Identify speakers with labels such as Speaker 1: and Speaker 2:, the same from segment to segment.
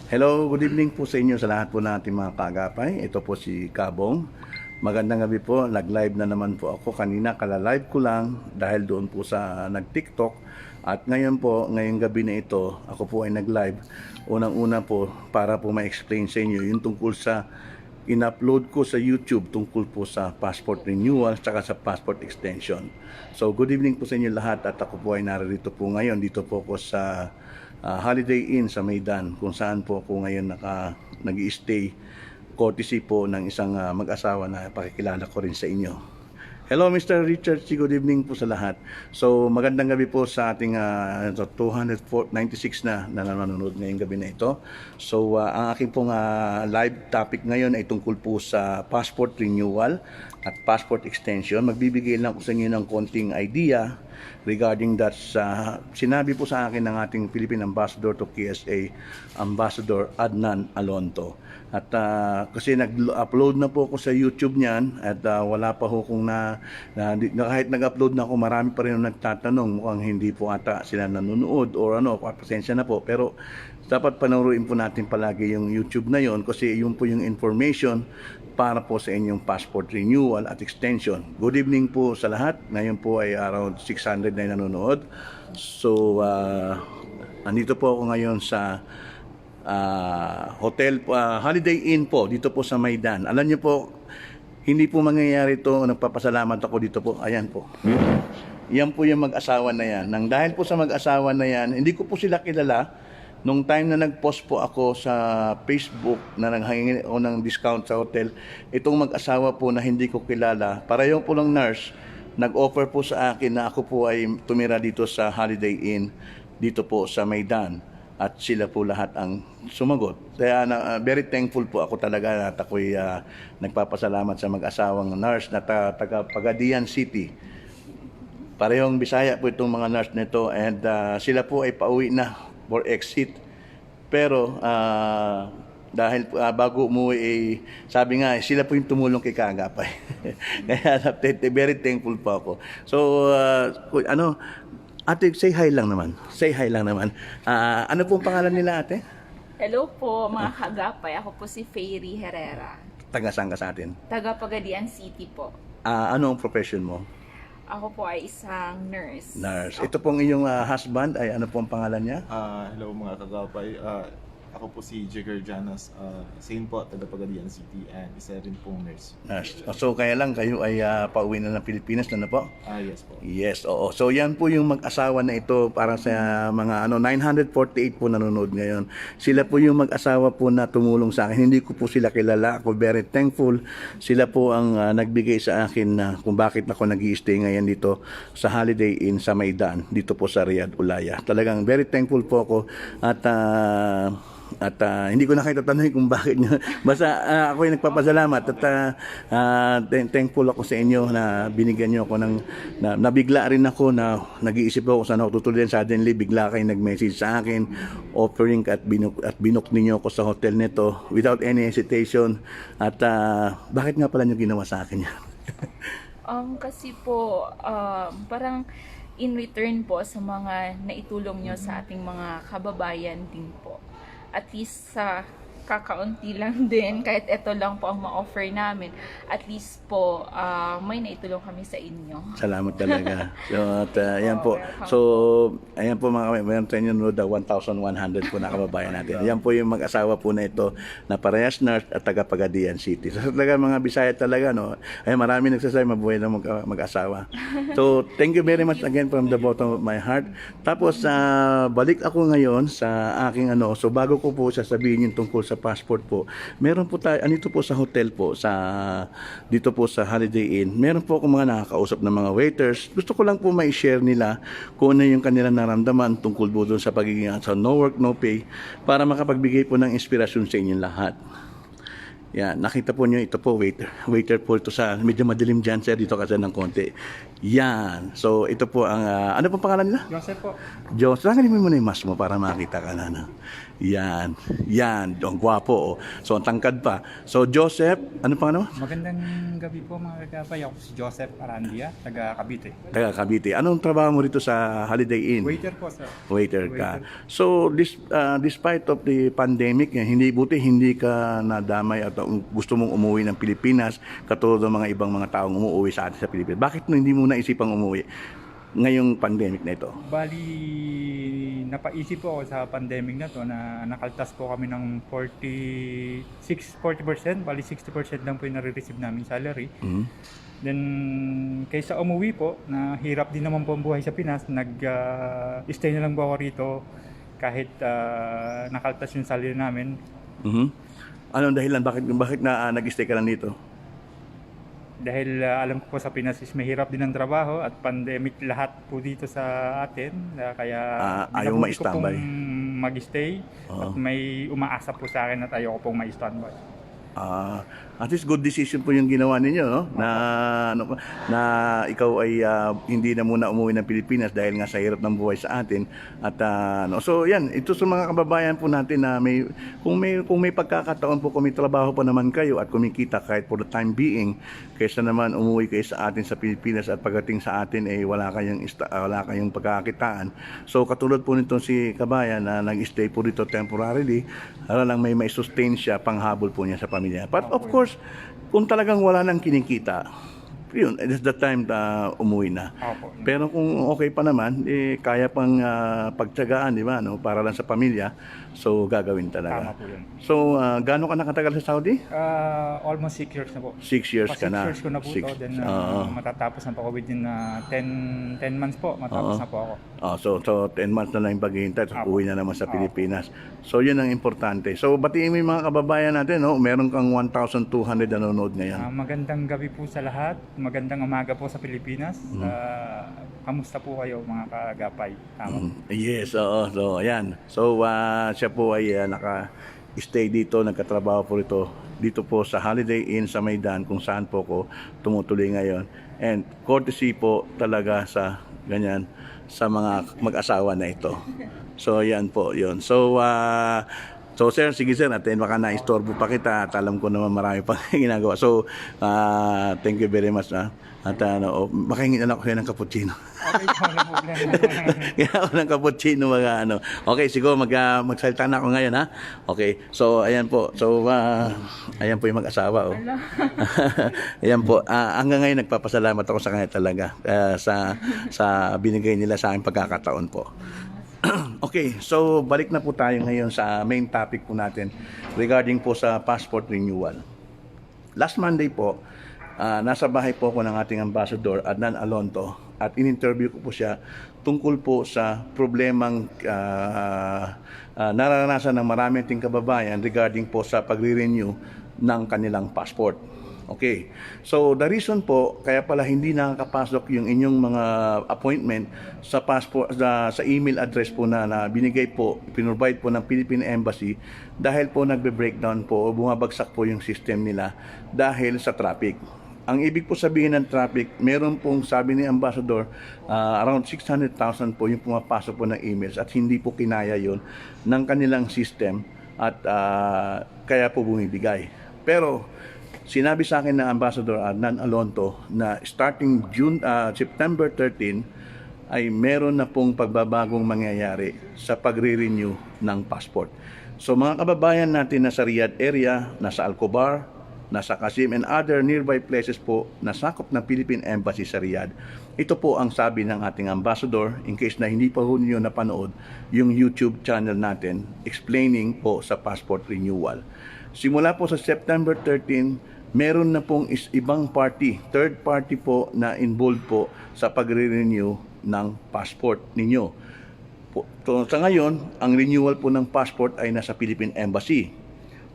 Speaker 1: Hello, good evening po sa inyo sa lahat po natin mga kaagapay. Ito po si Kabong. Magandang gabi po. Nag-live na naman po ako kanina. Kala-live ko lang dahil doon po sa nag-TikTok. At ngayon po, ngayong gabi na ito, ako po ay nag-live. Unang-una po para po ma-explain sa inyo yung tungkol sa in-upload ko sa YouTube tungkol po sa passport renewal at sa passport extension. So good evening po sa inyo lahat at ako po ay narito po ngayon. Dito po ako sa Holiday Inn sa Maidan kung saan po ako ngayon nag-i-stay courtesy po ng isang mag-asawa na pakikilala ko rin sa inyo. Hello Mr. Richard, good evening po sa lahat. So magandang gabi po sa ating 296 na nanonood ngayong gabi na ito. So ang aking pong live topic ngayon ay tungkol po sa passport renewal at passport extension. Magbibigay lang ko sa inyo ng konting idea regarding that. Sinabi po sa akin ng ating Philippine Ambassador to KSA, Ambassador Adnan Alonto. At kasi nag-upload na po ako sa YouTube niyan at wala pa ho kung kahit nag-upload na ako, marami pa rin nagtatanong, mukhang hindi po ata sila nanonood or pasensya na po, pero dapat panoorin po natin palagi yung YouTube na yon kasi yun po yung information para po sa inyong passport renewal at extension. Good evening po sa lahat. Ngayon po ay around 600 na nanonood. So andito po ako ngayon sa hotel, Holiday Inn po dito po sa Maidan. Alam niyo po, hindi po mangyayari ito. Nagpapasalamat ako dito po. Ayan po. Yan po yung mag-asawa na yan. Nang dahil po sa mag-asawa na yan, hindi ko po sila kilala. Nung time na nag-post po ako sa Facebook na nanghingi ako ng discount sa hotel, itong mag-asawa po na hindi ko kilala, pareho po lang nurse, nag-offer po sa akin na ako po ay tumira dito sa Holiday Inn dito po sa Maidan. At sila po lahat ang sumagot. Kaya very thankful po ako talaga at ako'y nagpapasalamat sa mag-asawang nurse na taga Pagadian City. Parehong Bisaya po itong mga nurse nito and sila po ay pauwi na for exit. Pero dahil bago umuwi sabi nga sila po yung tumulong kay Kaagapay. Kaya very thankful po ako. So ate, say hi lang naman. Say hi lang naman. Ano pong pangalan nila, ate?
Speaker 2: Hello po mga kagapay, ako po si Fairy Herrera.
Speaker 1: Taga saan ka sa atin?
Speaker 2: Taga Pagadian City po.
Speaker 1: Ano ang profession mo?
Speaker 2: Ako po ay isang nurse.
Speaker 1: Nurse. Ito pong iyong husband ay ano pong pangalan niya?
Speaker 3: Hello mga kagapay. Ako po si Jigger Janas, same po, taga Pagadian City and isa rin pong nurse.
Speaker 1: Nurse. So kaya lang kayo ay pauwi na ng Pilipinas na po?
Speaker 3: Yes po.
Speaker 1: Yes, oo. So yan po yung mag-asawa na ito para sa mga 948 po nanonood ngayon. Sila po yung mag-asawa po na tumulong sa akin. Hindi ko po sila kilala. Ako very thankful. Sila po ang nagbigay sa akin na kung bakit ako nag-i-stay ngayon dito sa Holiday Inn sa Maidan, dito po sa Riyadh, Ulaya. Talagang very thankful po ako at hindi ko na kayo tatanungin kung bakit nyo. Basta ako ay nagpapasalamat at thankful ako sa inyo na binigyan nyo ako ng nabigla rin ako na nag-iisip ako saan ako tutuloy. Suddenly bigla kayo nag-message sa akin offering at binok ninyo ako sa hotel nito without any hesitation. At bakit nga pala nyo ginawa sa akin yan?
Speaker 2: Kasi po parang in return po sa mga naitulong nyo sa ating mga kababayan din po. At least sa kakaunti lang din, kahit ito lang po ang ma-offer namin, at least po may naitulong kami sa inyo.
Speaker 1: Salamat talaga. So ayan po. So ayan po mga mayroon tayo nanonood 1,100 po na kababayan natin. Ayan po yung mag-asawa po na ito na parehas nurse at taga Pagadian City. So talaga mga Bisaya talaga, no. Ay marami nagsasabi mabuhay na mag-asawa. So thank you very much again from the bottom of my heart. Tapos balik ako ngayon sa aking so bago ko po sasabihin yung tungkol sa passport po. Meron po tayo, anito po sa hotel po, dito po sa Holiday Inn. Meron po akong mga nakakausap ng mga waiters. Gusto ko lang po ma-share nila kung ano yung kanilang naramdaman tungkol po doon sa pagiging sa no work, no pay para makapagbigay po ng inspirasyon sa inyong lahat. Yan, nakita po nyo, ito po, waiter po ito sa, medyo madilim dyan, sir, dito kasi ng konti. Yan, so ito po ang, ano po pangalan nila?
Speaker 3: Joseph po.
Speaker 1: Joseph, tanggalin mo muna yung mask mo para makita ka na. Yan. Yan. Ang gwapo. Oh. So, ang tangkad pa. So, Joseph, ano pa ano?
Speaker 4: Magandang gabi po mga kagapay. Ako si Joseph Arandia, taga Cavite.
Speaker 1: Taga Cavite. Anong trabaho mo rito sa Holiday Inn?
Speaker 4: Waiter po sir.
Speaker 1: Waiter ka.
Speaker 4: Waiter.
Speaker 1: So, despite of the pandemic, hindi ka nadamay at gusto mong umuwi ng Pilipinas katulad ng mga ibang mga taong umuwi sa atin sa Pilipinas. Bakit hindi mo naisipang umuwi ngayong pandemic na ito?
Speaker 4: Bali, napaisip po ako sa pandemic na to na nakaltas po kami ng 40%, bali 60% lang po yung nare-receive namin salary.
Speaker 1: Mhm.
Speaker 4: Then, kaysa umuwi po, na hirap din naman po ang buhay sa Pinas, nag-stay na lang po ako rito kahit nakaltas yung salary namin.
Speaker 1: Mhm. Anong dahilan? Bakit na nag-stay ka lang dito?
Speaker 4: Dahil alam ko po sa Pinas is mahirap din ang trabaho at pandemic lahat po dito sa atin. Kaya
Speaker 1: ayaw
Speaker 4: binabuti ko
Speaker 1: ma-standby.
Speaker 4: pong mag-stay
Speaker 1: Oo.
Speaker 4: at may umaasa po sa akin at ayaw ko pong ma-standby.
Speaker 1: At least good decision po yung ginawa ninyo, no? Na ikaw ay hindi na muna umuwi ng Pilipinas dahil nga sa hirap ng buhay sa atin. At so yan, ito sa mga kababayan po natin na kung may pagkakataon po, kung may trabaho pa naman kayo at kumikita kahit for the time being, kaysa naman umuwi kayo sa atin sa Pilipinas at pagdating sa atin ay wala kayong pagkakitaan. So katulad po nito si kabayan na nag-stay po dito temporarily, para lang may sustain siya panghabol po niya sa pamilya. But of course, kung talagang wala nang kinikita, yun, it is the time na umuwi na.
Speaker 4: Opo.
Speaker 1: Pero kung okay pa naman, kaya pang pagtiyagaan, di ba, no? Para lang sa pamilya, so gagawin
Speaker 4: Tama
Speaker 1: talaga.
Speaker 4: po yun.
Speaker 1: So, gaano ka nakatagal sa Saudi?
Speaker 4: Almost 6 years na po.
Speaker 1: 6 years
Speaker 4: Pa
Speaker 1: ka
Speaker 4: 6
Speaker 1: na.
Speaker 4: years ko na po
Speaker 1: Six.
Speaker 4: ito. Then
Speaker 1: Oo.
Speaker 4: matatapos na po ako within 10 months po. Matapos
Speaker 1: Oo.
Speaker 4: na po ako.
Speaker 1: So 10 months na lang yung paghihintay, so
Speaker 4: Apo.
Speaker 1: uwi na naman sa
Speaker 4: Apo.
Speaker 1: Pilipinas. So, yun ang importante. So, batiin mo yung mga kababayan natin, no? Meron kang 1,200 nanonood ngayon.
Speaker 4: Magandang gabi po sa lahat. Magandang umaga po sa Pilipinas. Kamusta po kayo mga kagapay? Tama.
Speaker 1: Yes, oo. So, ayan. So, siya po ay naka-stay dito, nagkatrabaho po dito po sa Holiday Inn sa Maidan, kung saan po ko tumutuloy ngayon. And courtesy po talaga sa ganyan, sa mga mag-asawa na ito. So, ayan po, yun. So, sir, sige sir, natin baka na-istorbo pa kita at alam ko naman marami pang ginagawa. So, thank you very much. At makahingin na ako kayo ng cappuccino.
Speaker 4: Okay po, wala problema.
Speaker 1: Kaya ako ng cappuccino Okay, siguro magsalita na ako ngayon, ha? Okay, so ayan po. So, ayan po yung mag-asawa. Oh. Ayan po. Hanggang ngayon nagpapasalamat ako sa kanya talaga sa binigay nila sa aking pagkakataon po. Okay, so balik na po tayo ngayon sa main topic po natin regarding po sa passport renewal. Last Monday po, nasa bahay po ako ng ating ambassador, Adnan Alonto, at in-interview ko po siya tungkol po sa problemang nararanasan ng marami ating kababayan regarding po sa pagre-renew ng kanilang passport. Okay. So, the reason po, kaya pala hindi nakakapasok yung inyong mga appointment sa passport, sa email address po na binigay po, pinrovide po ng Philippine Embassy, dahil po nagbe-breakdown po o bumabagsak po yung system nila dahil sa traffic. Ang ibig po sabihin ng traffic, meron pong sabi ni Ambassador, around 600,000 po yung pumapasok po ng emails at hindi po kinaya yon ng kanilang system at kaya po bumibigay. Pero sinabi sa akin ng Ambassador Adnan Alonto na starting September 13 ay meron na pong pagbabagong mangyayari sa pagre-renew ng passport. So mga kababayan natin na sa Riyadh area, nasa Al-Khobar, nasa Qasim and other nearby places po na sakop ng Philippine Embassy sa Riyadh. Ito po ang sabi ng ating ambassador, in case na hindi pa ho niyo napanood yung YouTube channel natin explaining po sa passport renewal. Simula po sa September 13, meron na pong ibang party, third party po na involved po sa pagre-renew ng passport ninyo. So, sa ngayon, ang renewal po ng passport ay nasa Philippine Embassy.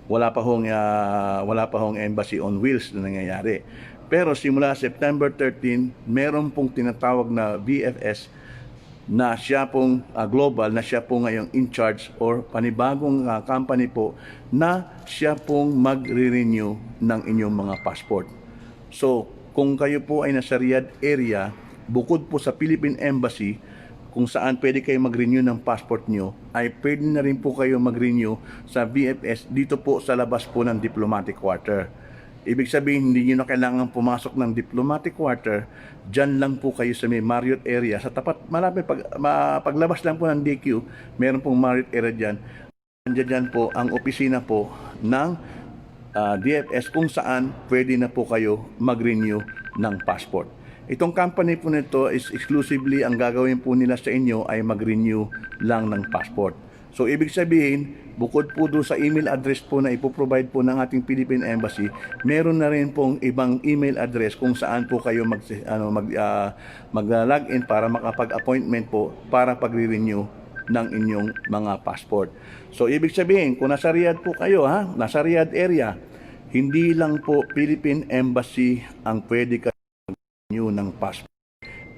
Speaker 1: Wala pa hong embassy on wheels na nangyayari. Pero simula September 13, meron pong tinatawag na VFS na siya pong global, na siya po ngayong in charge or panibagong company po na siya pong magre-renew ng inyong mga passport. So, kung kayo po ay nasa Riyadh area, bukod po sa Philippine Embassy, kung saan pwede kayo mag-renew ng passport nyo, ay pwede na rin po kayo mag-renew sa VFS dito po sa labas po ng diplomatic quarter. Ibig sabihin, hindi nyo na kailangan pumasok ng diplomatic quarter, dyan lang po kayo sa may Marriott area. Sa tapat, malapit, paglabas lang po ng DQ, meron pong Marriott area dyan. Dyan po ang opisina po ng DFS kung saan pwede na po kayo mag-renew ng passport. Itong company po nito is exclusively ang gagawin po nila sa inyo ay mag-renew lang ng passport. So ibig sabihin, bukod po doon sa email address po na ipoprovide po ng ating Philippine Embassy, meron na rin pong ibang email address kung saan po kayo mag-login para makapag-appointment po para pag-renew ng inyong mga passport. So ibig sabihin, kung nasa Riyadh po kayo, nasa Riyadh area, hindi lang po Philippine Embassy ang pwede kayo ng passport.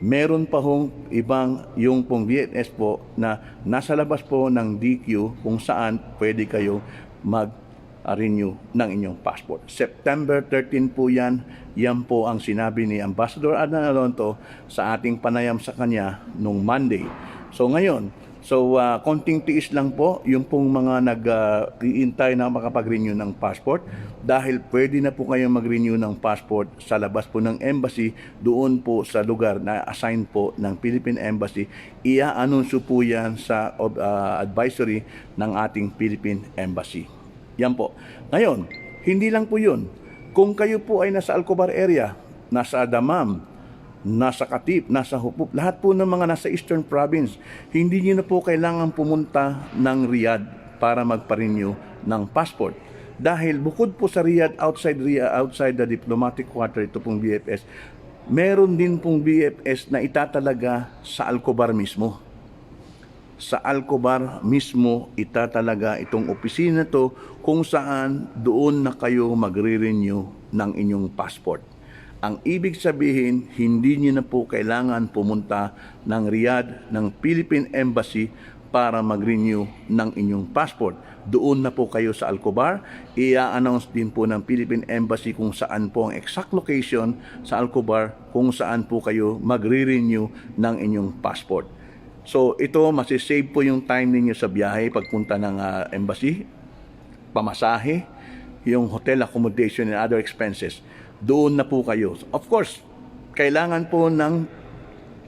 Speaker 1: Meron pa hong ibang yung pong VFS po na nasa labas po ng DQ kung saan pwede kayo mag-renew ng inyong passport. September 13 po yan. Yan po ang sinabi ni Ambassador Adnan Alonto sa ating panayam sa kanya nung Monday. So ngayon, konting tiis lang po yung pong mga nag-iintay na makapag-renew ng passport dahil pwede na po kayong mag-renew ng passport sa labas po ng embassy doon po sa lugar na assign po ng Philippine Embassy. Ia-anunsyo po yan sa advisory ng ating Philippine Embassy. Yan po. Ngayon, hindi lang po yun. Kung kayo po ay nasa Alcobar area, nasa Damam, nasa Katip, nasa Hupop, lahat po ng mga nasa Eastern Province, hindi nyo na po kailangan pumunta ng Riyadh para magpa-renew ng passport. Dahil bukod po sa Riyadh, outside the diplomatic quarter, ito pong BFS, meron din pong BFS na itatalaga sa Alcobar mismo. Sa Alcobar mismo, itatalaga itong opisina to kung saan doon na kayo magre-renew ng inyong passport. Ang ibig sabihin, hindi niyo na po kailangan pumunta ng Riyadh ng Philippine Embassy para mag-renew ng inyong passport. Doon na po kayo sa Alcobar. I-announce din po ng Philippine Embassy kung saan po ang exact location sa Alcobar kung saan po kayo magre-renew ng inyong passport. So ito, masisave po yung time ninyo sa biyahe pagpunta ng embassy, pamasahe, yung hotel accommodation and other expenses. Doon na po kayo. Of course, kailangan po ng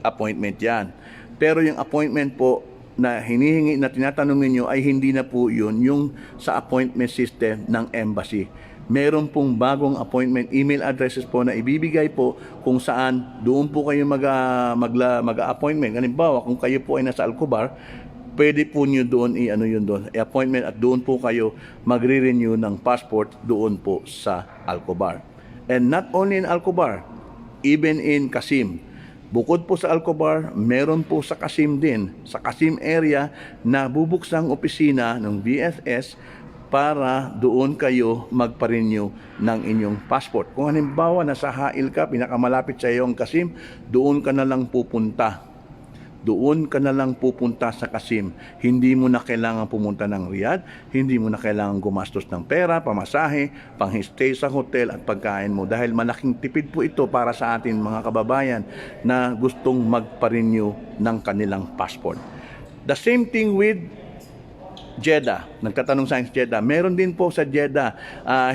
Speaker 1: appointment yan. Pero yung appointment po na hinihingi na tinatanong ninyo ay hindi na po yun yung sa appointment system ng embassy. Meron pong bagong appointment email addresses po na ibibigay po kung saan doon po kayo mag-appointment. Halimbawa, kung kayo po ay nasa Alcobar, pwede po nyo doon i-appointment at doon po kayo magre-renew ng passport doon po sa Alcobar. And not only in Alcobar, even in Qasim. Bukod po sa Alcobar, meron po sa Qasim din, sa Qasim area na bubuksang opisina ng VFS para doon kayo magpa-renew ng inyong passport. Kung halimbawa nasa Hail ka, pinakamalapit sa iyo ang Qasim, doon ka na lang pupunta. Doon ka na lang pupunta sa Qasim. Hindi mo na kailangan pumunta ng Riyadh, hindi mo na kailangan gumastos ng pera, pamasahe, pang-stay sa hotel at pagkain mo. Dahil malaking tipid po ito para sa atin mga kababayan na gustong magpa-renew ng kanilang passport. The same thing with Jeddah. Nagtatanong sa Jeddah. Meron din po sa Jeddah.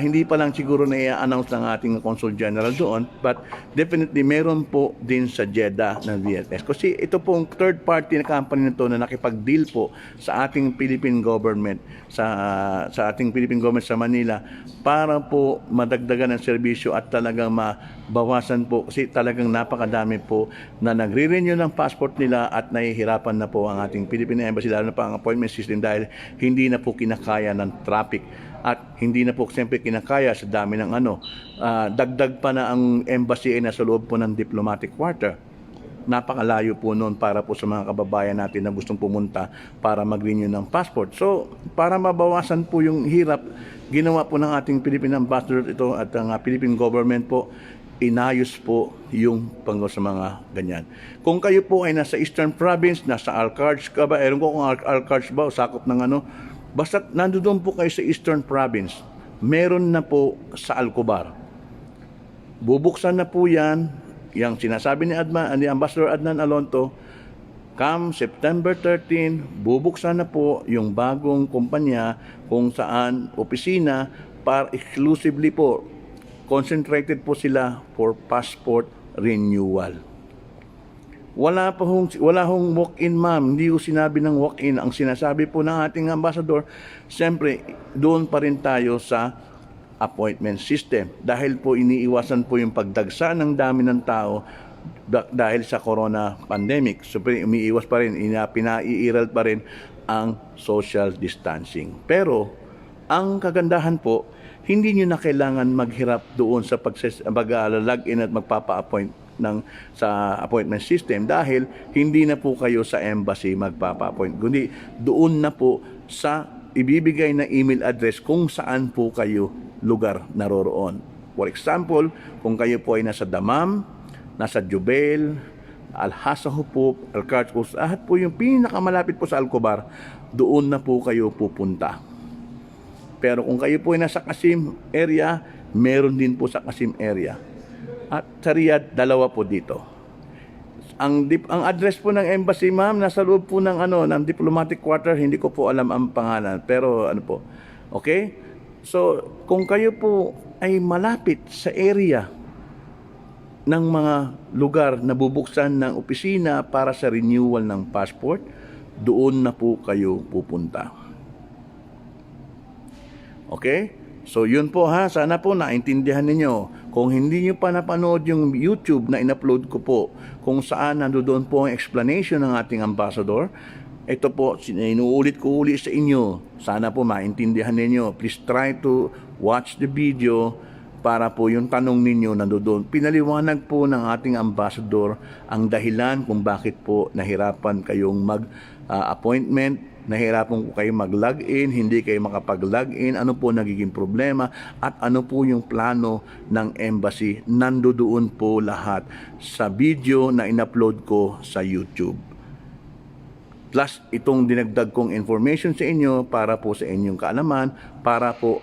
Speaker 1: Hindi pa lang siguro na i-announce ng ating Consul General doon, but definitely meron po din sa Jeddah ng VFS. Kasi ito pong third party na company na to na nakipag-deal po sa ating Philippine government, sa ating Philippine government sa Manila para po madagdagan ng serbisyo at talagang mabawasan po kasi talagang napakadami po na nagre-renew ng passport nila at nahihirapan na po ang ating Philippine Embassy lalo na pa ang appointment system dahil hindi na po kinakaya ng traffic at hindi na po siyempre kinakaya sa dami ng dagdag pa na ang embassy ay nasa loob po ng diplomatic quarter. Napakalayo po noon para po sa mga kababayan natin na gustong pumunta para mag-renew ng passport. So, para mabawasan po yung hirap, ginawa po ng ating Philippine Ambassador ito at ang Philippine government po, inayos po yung panggo sa mga ganyan. Kung kayo po ay nasa Eastern Province, nasa Al-Karj ka ba, ewan ko kung Al-Karj ba o sakop ng basta nandoon po kayo sa Eastern Province, meron na po sa Alcobar. Bubuksan na po yan, yung sinasabi ni Ambassador Adnan Alonto, come September 13, bubuksan na po yung bagong kumpanya kung saan opisina para exclusively po, concentrated po sila for passport renewal. Wala hong walk-in, ma'am. Hindi ko sinabi ng walk-in. Ang sinasabi po ng ating ambassador, siyempre, doon pa rin tayo sa appointment system. Dahil po iniiwasan po yung pagdagsa ng dami ng tao dahil sa corona pandemic. So, umiiwas pa rin, pinaiiral pa rin ang social distancing. Pero, ang kagandahan po, hindi nyo na kailangan maghirap doon sa pag-login at magpapa-appoint sa appointment system dahil hindi na po kayo sa embassy magpapa-appoint. Kundi doon na po sa ibibigay na email address kung saan po kayo lugar naroroon. For example, kung kayo po ay nasa Damam, nasa Jubel, Alhasa Hupop, Alcarchos, lahat po yung pinakamalapit po sa Alcobar, doon na po kayo pupunta. Pero kung kayo po ay nasa Qasim area, meron din po sa Qasim area. At sa Riyadh, dalawa po dito. Ang address po ng embassy, ma'am, nasa loob po ng ng diplomatic quarter, hindi ko po alam ang pangalan, pero po. Okay? So, kung kayo po ay malapit sa area ng mga lugar na bubuksan ng opisina para sa renewal ng passport, doon na po kayo pupunta. Okay? So yun po ha, sana po naintindihan ninyo. Kung hindi nyo pa napanood yung YouTube na in-upload ko po, kung saan nandoon po ang explanation ng ating ambassador, ito po, inuulit ko uli sa inyo. Sana po maintindihan ninyo. Please try to watch the video para po yung tanong ninyo nandoon. Pinaliwanag po ng ating ambassador ang dahilan kung bakit po nahirapan kayong mag-appointment, nahirapan po kayo mag-login, hindi kayo makapag-login, ano po nagiging problema, at ano po yung plano ng embassy. Nandoon po lahat sa video na in-upload ko sa YouTube. Plus, itong dinagdag kong information sa inyo para po sa inyong kaalaman, para po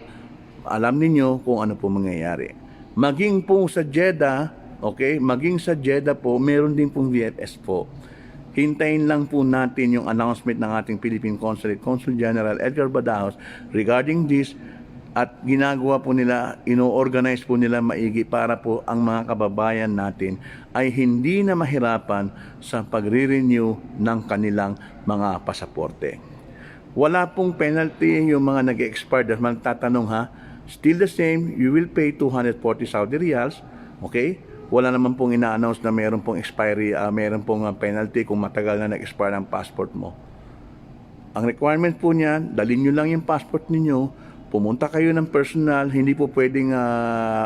Speaker 1: alam ninyo kung ano po mangyayari. Maging po sa Jeddah, okay, maging sa Jeddah po, meron din pong VFS po. Hintayin lang po natin yung announcement ng ating Philippine Consulate, Consul General Edgar Badajoz regarding this, at ginagawa po nila, ino-organize po nila maigi para po ang mga kababayan natin ay hindi na mahirapan sa pagre-renew ng kanilang mga pasaporte. Wala pong penalty yung mga nag-expire. Dahil magtatanong ha, still the same, you will pay 240 Saudi Riyals, okay? Wala naman pong ina-announce na mayroon pong expiry, mayroon pong penalty kung matagal na nag-expire ang passport mo. Ang requirement po niyan, dalhin nyo lang yung passport ninyo, pumunta kayo ng personal, hindi po pwedeng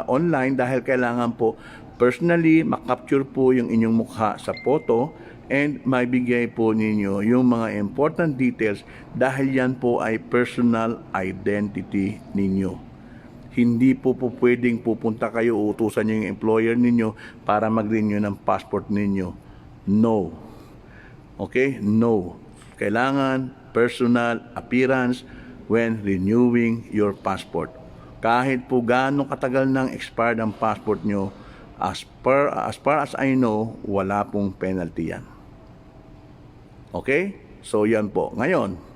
Speaker 1: online dahil kailangan po personally makapture po yung inyong mukha sa photo and maibigay po ninyo yung mga important details dahil yan po ay personal identity ninyo. Hindi po pwedeng pupunta kayo, uutusan nyo yung employer ninyo para mag-renew ng passport ninyo. No. Okay? No. Kailangan personal appearance when renewing your passport. Kahit po gaano katagal nang expired ang passport nyo, as far as I know, wala pong penalty yan. Okay? So yan po. Ngayon,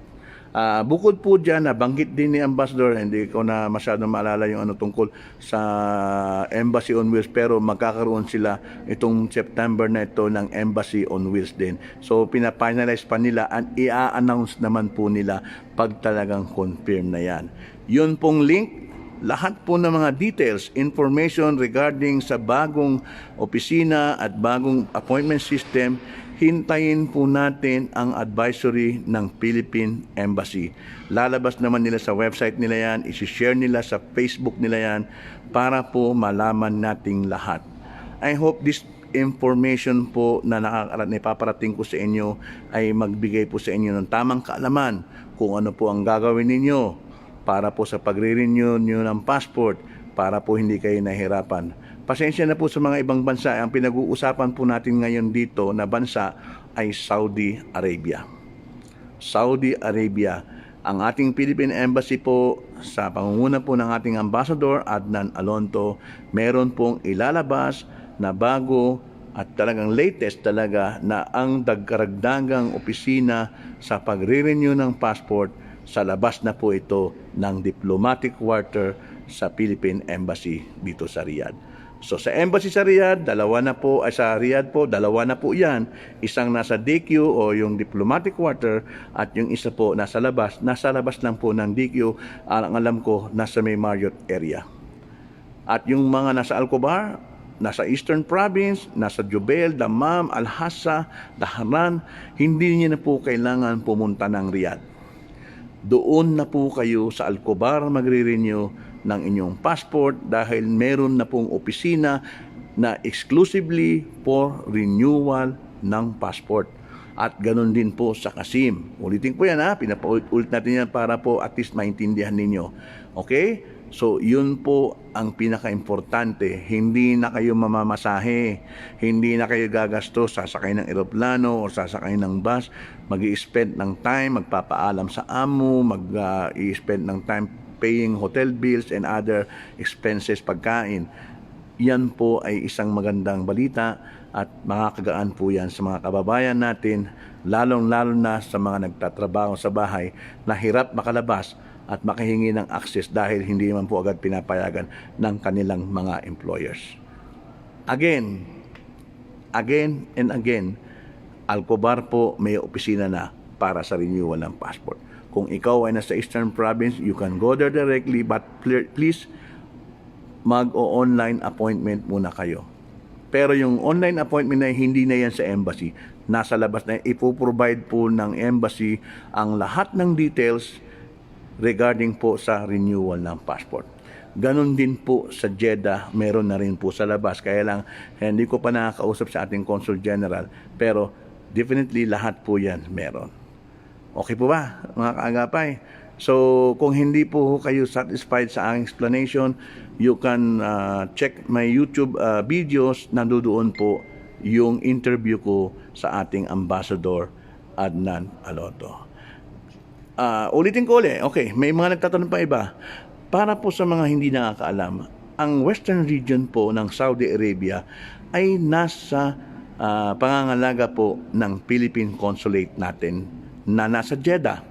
Speaker 1: bukod po dyan, nabanggit din ni Ambassador, hindi ko na masyadong maalala yung tungkol sa Embassy on Wheels, pero magkakaroon sila itong September na ito ng Embassy on Wheels din. So pinafinalize pa nila at i-announce naman po nila pag talagang confirm na yan. Yun pong link, lahat po ng mga details, information regarding sa bagong opisina at bagong appointment system, hintayin po natin ang advisory ng Philippine Embassy. Lalabas naman nila sa website nila yan, isi-share nila sa Facebook nila yan para po malaman nating lahat. I hope this information po na napaparating ko sa inyo ay magbigay po sa inyo ng tamang kaalaman kung ano po ang gagawin ninyo para po sa pagre-renew nyo ng passport para po hindi kayo nahirapan. Pasensya na po sa mga ibang bansa. Ang pinag-uusapan po natin ngayon dito na bansa ay Saudi Arabia. Saudi Arabia. Ang ating Philippine Embassy po sa pangunguna po ng ating Ambassador Adnan Alonto, meron pong ilalabas na bago at talagang latest talaga na ang dagkaragdagang opisina sa pagre-renew ng passport, sa labas na po ito ng diplomatic quarter sa Philippine Embassy dito sa Riyadh. So sa embassy sa Riyadh, dalawa na po yan. Isang nasa DQ o yung diplomatic quarter at yung isa po nasa labas. Nasa labas lang po ng DQ, ang alam ko nasa may Marriott area. At yung mga nasa Al-Khobar, nasa Eastern Province, nasa Jubail, Dammam, Al-Hassa, Dhahran, hindi niyo na po kailangan pumunta ng Riyadh. Doon na po kayo sa Al-Khobar magre-renew ng inyong passport dahil meron na pong opisina na exclusively for renewal ng passport. At ganun din po sa Qasim. Ulitin ko yan pinapaulit natin yan para po at least maintindihan ninyo. Okay? So yun po ang pinaka-importante. Hindi na kayo mamamasahe, hindi na kayo gagastos, sasakay ng eroplano o sasakay ng bus, mag-i-spend ng time, magpapaalam sa amo, mag-i-spend ng time paying hotel bills and other expenses, pagkain. Yan po ay isang magandang balita at makakagaan po yan sa mga kababayan natin, lalong-lalo na sa mga nagtatrabaho sa bahay na hirap makalabas at makahingi ng access dahil hindi naman po agad pinapayagan ng kanilang mga employers. Again and again, Al-Khobar po may opisina na para sa renewal ng passport. Kung ikaw ay nasa Eastern Province, you can go there directly, but please mag-online appointment muna kayo. Pero yung online appointment na hindi na yan sa embassy, nasa labas na ipoprovide po ng embassy ang lahat ng details regarding po sa renewal ng passport. Ganon din po sa Jeddah, meron na rin po sa labas. Kaya lang, hindi ko pa nakakausap sa ating Consul General, pero definitely lahat po yan meron. Okay po ba, mga kaagapay? So, kung hindi po kayo satisfied sa aking explanation, you can check my YouTube videos. Nandoon po yung interview ko sa ating Ambassador Adnan Aloto. Ulitin ko ulit. Okay, may mga nagtatanong pa iba. Para po sa mga hindi nakakaalam, ang Western region po ng Saudi Arabia ay nasa pangangalaga po ng Philippine Consulate natin na nasa Jeddah.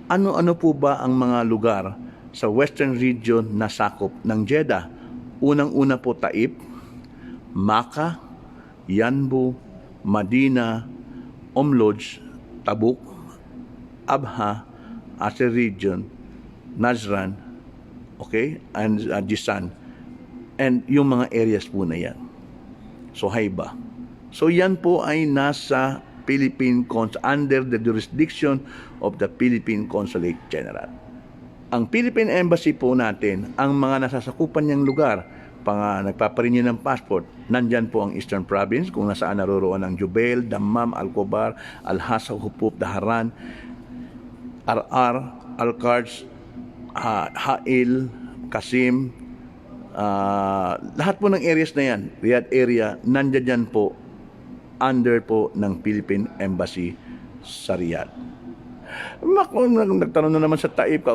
Speaker 1: Ano-ano po ba ang mga lugar sa Western region na sakop ng Jeddah? Unang-una po Taif, Makkah, Yanbu, Madina, Lodj, Tabuk, Abha, Asir region, Najran, okay, and Jisan, and yung mga areas po na yan. So Haiba. So yan po ay nasa under the jurisdiction of the Philippine Consulate General. Ang Philippine Embassy po natin, ang mga nasasakupan niyang lugar, nagpaparenew ng passport, nandyan po ang Eastern Province, kung nasaan naroroon ang Jubail, Dammam, Al-Khobar, Al-Hassa, Hupuf, Dhahran, RR, Al-Qarj, Ha'il, Qasim, lahat po ng areas na yan, Riyadh area, nandyan dyan po, under po ng Philippine Embassy sa Riyadh. Nagtanong na naman sa Taif,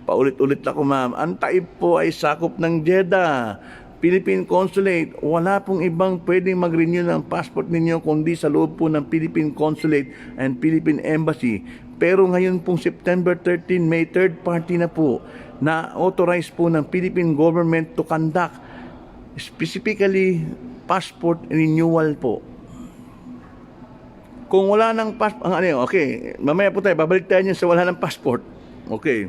Speaker 1: paulit-ulit ako ma'am. Ang Taif po ay sakop ng Jeddah. Philippine Consulate, wala pong ibang pwedeng mag-renew ng passport ninyo kundi sa loob po ng Philippine Consulate and Philippine Embassy. Pero ngayon pong September 13, may third party na po na authorized po ng Philippine government to conduct specifically passport renewal po. Kung wala ng passport, okay, mamaya po tayo, babalik tayo niyan sa wala ng passport. Okay,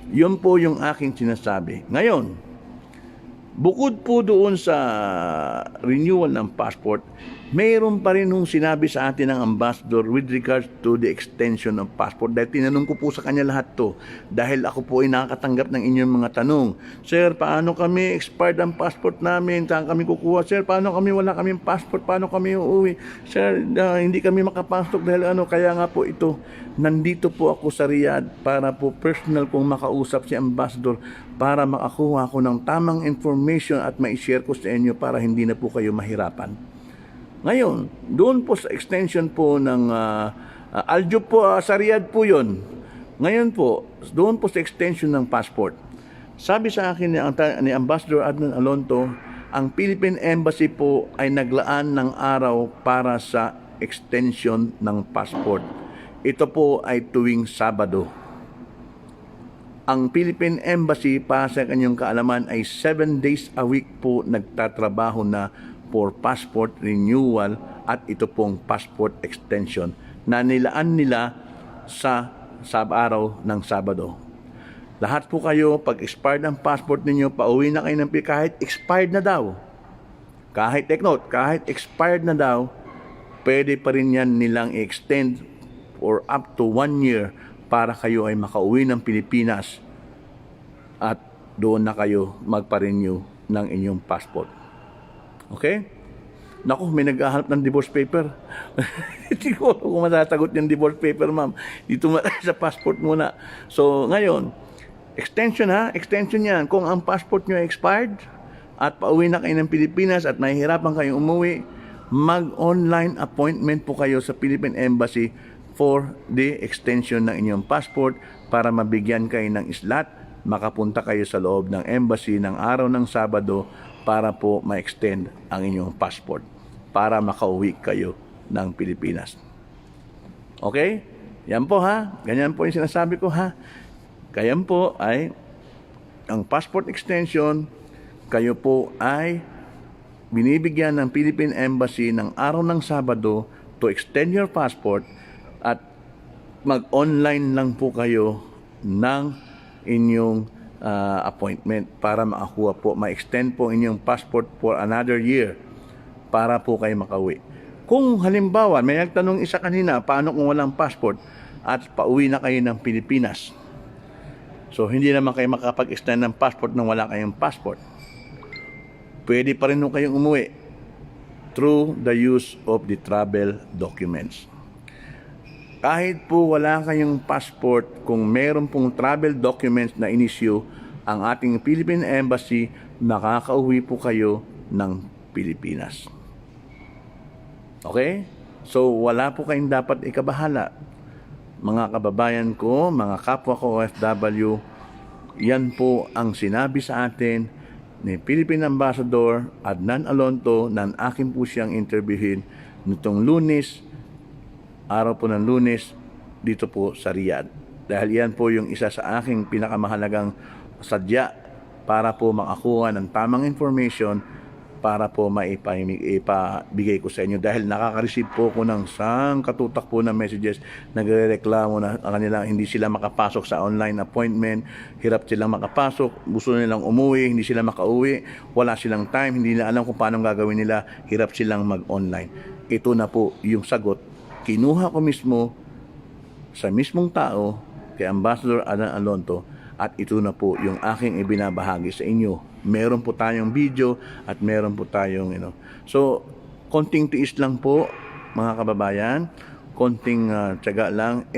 Speaker 1: yun po yung aking sinasabi. Ngayon, bukod po doon sa renewal ng passport, mayroon pa rin nung sinabi sa atin ng ambassador with regards to the extension of passport. Dahil tinanong ko po sa kanya lahat to. Dahil ako po ay nakakatanggap ng inyong mga tanong. Sir, paano kami expired ang passport namin? Saan kami kukuha? Sir, paano kami wala kaming passport? Paano kami uuwi? Sir, hindi kami makapasok dahil Kaya nga po ito, nandito po ako sa Riyadh para po personal kong makausap si ambassador para makakuha ko ng tamang information at ma-share ko sa inyo para hindi na po kayo mahirapan. Ngayon, doon po sa extension po ng Aljub po, sa Riyadh po yun. Ngayon po, doon po sa extension ng passport. Sabi sa akin ni Ambassador Adnan Alonto, ang Philippine Embassy po ay naglaan ng araw para sa extension ng passport. Ito po ay tuwing Sabado. Ang Philippine Embassy, para sa kanyang kaalaman, ay 7 days a week po nagtatrabaho na for passport renewal at ito pong passport extension na nilaan nila sa araw ng Sabado. Lahat po kayo, pag expired ang passport ninyo, pauwi na kayo ng kahit expired na daw. Kahit, take note, kahit expired na daw, pwede pa rin yan nilang i-extend for up to 1 year para kayo ay makauwi ng Pilipinas at doon na kayo magpa-renew ng inyong passport. Okay? Naku, may naghahanap ng divorce paper. Hindi ko kung masasagot yung divorce paper, ma'am. Dito sa passport muna. So, ngayon, extension ha, extension yan. Kung ang passport nyo expired at pauwi na kayo ng Pilipinas at nahihirapan kayong umuwi, mag-online appointment po kayo sa Philippine Embassy for the extension ng inyong passport para mabigyan kayo ng slot, makapunta kayo sa loob ng embassy ng araw ng Sabado para po ma-extend ang inyong passport para makauwi kayo ng Pilipinas. Okay? Yan po ha. Ganyan po yung sinasabi ko ha. Kaya po ay ang passport extension, kayo po ay binibigyan ng Philippine Embassy ng araw ng Sabado to extend your passport at mag-online lang po kayo ng inyong appointment para makakuha po, ma-extend po inyong passport for another year para po kayo makauwi. Kung halimbawa, may nagtanong isa kanina, paano kung walang passport at pauwi na kayo ng Pilipinas? So, hindi naman kayo makapag-extend ng passport nang wala kayong passport. Pwede pa rin nung kayong umuwi through the use of the travel documents. Kahit po wala kayong passport, kung meron pong travel documents na inisyu ang ating Philippine Embassy, nakakauwi po kayo ng Pilipinas. Okay? So, wala po kayong dapat ikabahala. Mga kababayan ko, mga kapwa ko OFW, yan po ang sinabi sa atin ni Philippine Ambassador Adnan Alonto na akin po siyang interviewin nitong Lunes, araw po ng Lunes, dito po sa Riyadh. Dahil yan po yung isa sa aking pinakamahalagang sadya para po makakuha ng tamang information para po maipabigay ko sa inyo. Dahil nakaka-receive po ko ng katutak po ng messages, nagrereklamo na kanila hindi sila makapasok sa online appointment, hirap silang makapasok, gusto nilang umuwi, hindi sila makauwi, wala silang time, hindi nila alam kung paano gagawin nila, hirap silang mag-online. Ito na po yung sagot. Kinuha ko mismo sa mismong tao, kay Ambassador Adnan Alonto, at ito na po yung aking ibinabahagi sa inyo. Meron po tayong video at meron po tayong So, konting tiis lang po mga kababayan, konting tiyaga lang.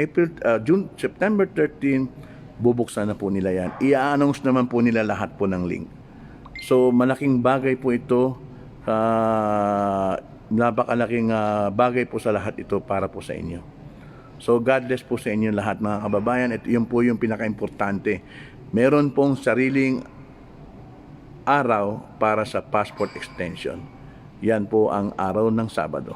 Speaker 1: September 13, bubuksan na po nila yan. I-announce naman po nila lahat po ng link. So, malaking bagay po ito, napakalaking bagay po sa lahat ito para po sa inyo. So, God bless po sa inyo lahat mga kababayan. Ito yun po yung pinaka-importante. Meron pong sariling araw para sa passport extension. Yan po ang araw ng Sabado.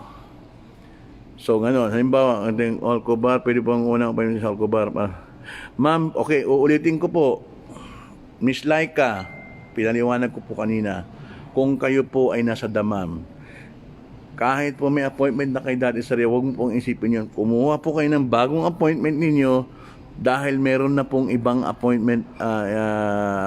Speaker 1: So, ngayon, halimbawa, ang Alcobar, pwede po ang unang pa sa Alcobar. Ma'am, okay, uulitin ko po. Miss Laika, pinaliwanag ko po kanina, kung kayo po ay nasa Damam, kahit po may appointment na kayo dati sa Rio, huwag mo pong isipin yun. Kumuha po kayo ng bagong appointment ninyo dahil meron na pong ibang appointment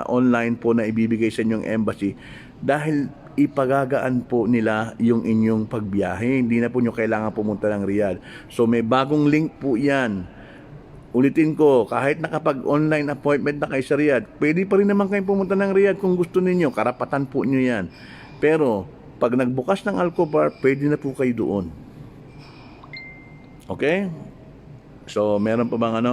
Speaker 1: online po na ibibigay sa inyong embassy. Dahil ipagagaan po nila yung inyong pagbiyahe. Hindi na po nyo kailangan pumunta ng Riyadh. So may bagong link po yan. Ulitin ko, kahit nakapag-online appointment na kayo sa Riyadh, pwede pa rin naman kayo pumunta ng Riyadh kung gusto ninyo. Karapatan po nyo yan. Pero pag nagbukas ng Alcobar, pwede na po kayo doon. Okay? So, meron pa bang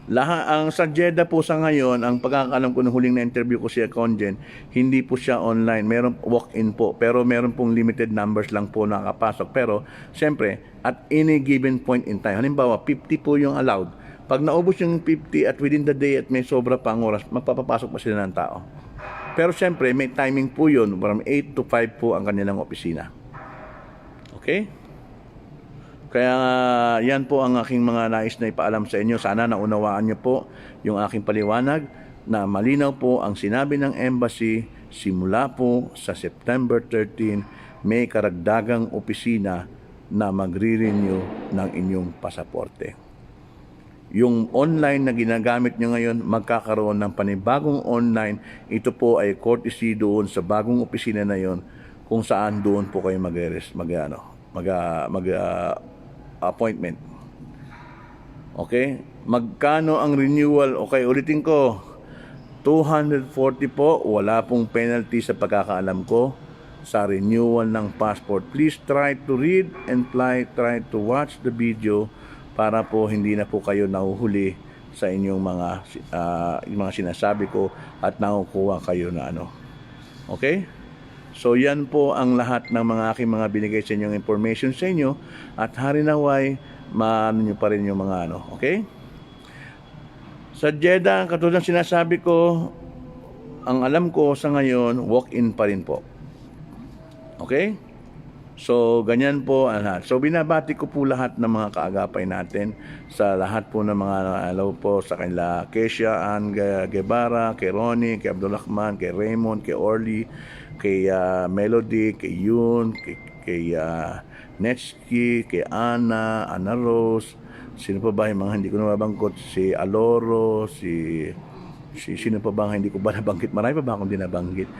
Speaker 1: ang sa Jeddah po sa ngayon, ang pagkakalam ko ng huling na interview ko siya Conjen, hindi po siya online. Meron walk-in po. Pero meron pong limited numbers lang po nakapasok. Pero, siyempre, at any given point in time, halimbawa, 50 po yung allowed. Pag naubos yung 50 at within the day at may sobra pang oras, magpapapasok pa sila ng tao. Pero siyempre, may timing po yun. From 8 to 5 po ang kanilang opisina. Okay? Kaya yan po ang aking mga nais na ipaalam sa inyo. Sana naunawaan niyo po yung aking paliwanag na malinaw po ang sinabi ng embassy simula po sa September 13, may karagdagang opisina na magre-renew ng inyong pasaporte. Yung online na ginagamit nyo ngayon, magkakaroon ng panibagong online. Ito po ay courtesy doon sa bagong opisina na yon, kung saan doon po kayo appointment. Okay? Magkano ang renewal? Okay, ulitin ko. 240 po, wala pong penalty sa pagkakaalam ko sa renewal ng passport. Please try to read and try to watch the video para po hindi na po kayo nahuhuli sa inyong mga sinasabi ko at nakukuha kayo na ano. Okay? So yan po ang lahat ng mga aking mga binigay sa inyong information sa inyo at harinaway maano nyo pa rin yung mga ano. Okay? Sa Jeddah, katulad ng sinasabi ko, ang alam ko sa ngayon, walk-in pa rin po. Okay? So, ganyan po ang lahat. So, binabati ko po lahat ng mga kaagapay natin sa lahat po ng mga alaw po sa kanila. Kesia Ann Guevara, kay Ronnie, kay Abdulrahman, kay Raymond, kay Orly, kay Melody, kay Yun, kay Netsky, kay Ana Rose. Sino pa ba yung mga hindi ko nababanggit? Si Aloro, sino pa ba hindi ko ba nabanggit? Marami pa ba akong dinabanggit?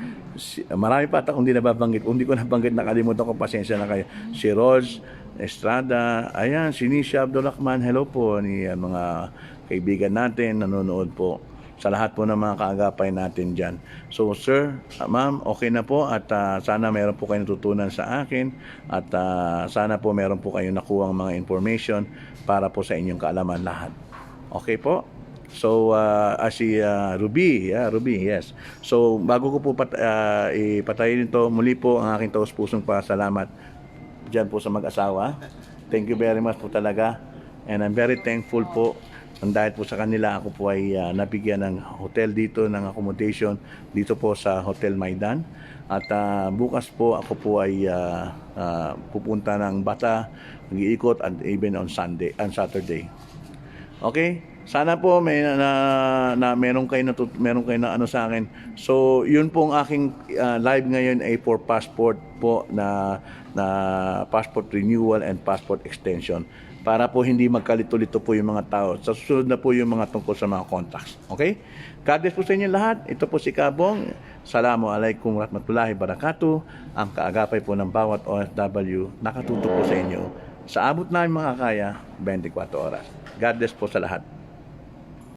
Speaker 1: Marami pa akong dinabanggit. Kung hindi ko nabanggit, nakalimutan ko, pasensya na kayo. Si Rose Estrada, ayan, si Nisha Abdulrahman, hello po, ni mga kaibigan natin, nanonood po. Sa lahat po ng mga kaagapay natin dyan. So, sir, ma'am, okay na po at sana meron po kayo natutunan sa akin at sana po meron po kayo nakuha mga information para po sa inyong kaalaman lahat. Okay po? So, si Ruby, Ruby, yes. So, bago ko po ipatayin ito, muli po ang aking taus-pusong pasalamat dyan po sa mag-asawa. Thank you very much po talaga. And I'm very thankful po. Dahil po sa kanila, ako po ay nabigyan ng hotel dito, ng accommodation dito po sa Hotel Maidan. At bukas po ako po ay pupunta ng Bata, mag-iikot at even on Saturday. Okay? Sana po meron kayo na ano sa akin. So, yun pong aking live ngayon ay for passport po na passport renewal and passport extension. Para po hindi magkalito-lito po yung mga tao. Sa susunod na po yung mga tungkol sa mga contacts. Okay? God bless po sa inyo lahat. Ito po si Kabong. Assalamualaikum warahmatullahi wabarakatuh. Ang kaagapay po ng bawat OFW nakatutok po sa inyo. Sa abot namin makakaya, 24 oras. God bless po sa lahat.